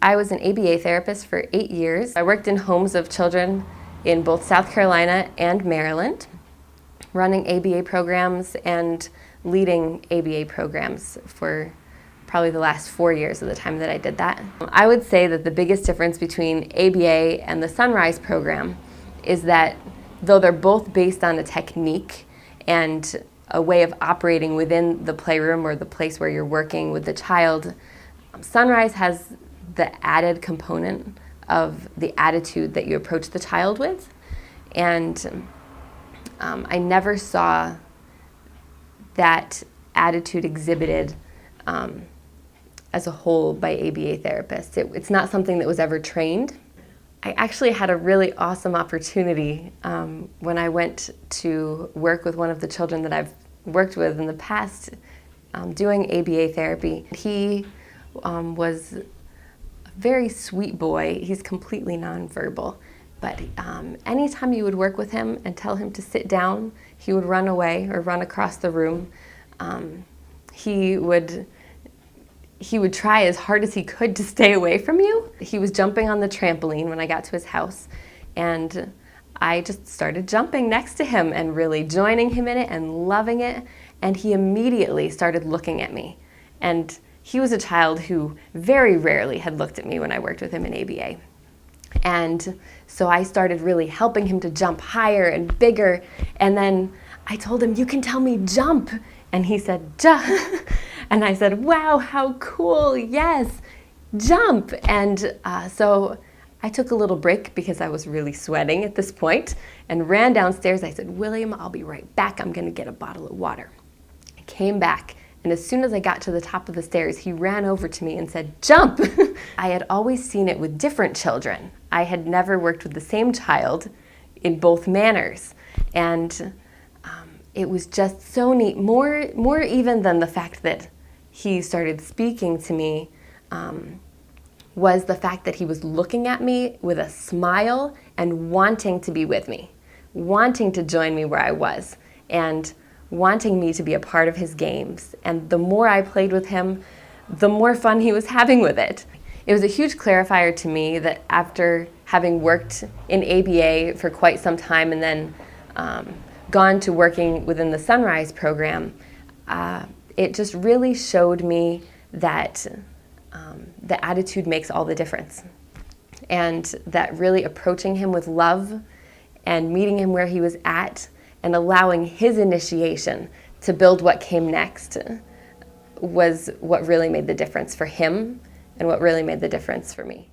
I was an ABA therapist for 8 years. I worked in homes of children in both South Carolina and Maryland, running ABA programs and leading ABA programs for probably the last 4 years of the time that I did that. I would say that the biggest difference between ABA and the Sunrise program is that though they're both based on a technique and a way of operating within the playroom or the place where you're working with the child, Sunrise has the added component of the attitude that you approach the child with. And I never saw that attitude exhibited as a whole by ABA therapists. It's not something that was ever trained. I actually had a really awesome opportunity when I went to work with one of the children that I've worked with in the past doing ABA therapy. He was a very sweet boy. He's completely nonverbal, but anytime you would work with him and tell him to sit down, he would run away or run across the room. He would try as hard as he could to stay away from you. He was jumping on the trampoline when I got to his house, and I just started jumping next to him and really joining him in it and loving it, and he immediately started looking at me. And he was a child who very rarely had looked at me when I worked with him in ABA. And so I started really helping him to jump higher and bigger, and then I told him, "You can tell me jump." And he said, "Jump." And I said, "Wow, how cool, yes, jump." And so I took a little break because I was really sweating at this point and ran downstairs. I said, "William, I'll be right back. I'm gonna get a bottle of water." I came back, and as soon as I got to the top of the stairs, he ran over to me and said, "Jump." I had always seen it with different children. I had never worked with the same child in both manners. And it was just so neat, more even than the fact that he started speaking to me, was the fact that he was looking at me with a smile and wanting to be with me, wanting to join me where I was, and wanting me to be a part of his games. And the more I played with him, the more fun he was having with it. It was a huge clarifier to me that after having worked in ABA for quite some time and then gone to working within the Sunrise program, it just really showed me that the attitude makes all the difference. And that really approaching him with love and meeting him where he was at and allowing his initiation to build what came next was what really made the difference for him and what really made the difference for me.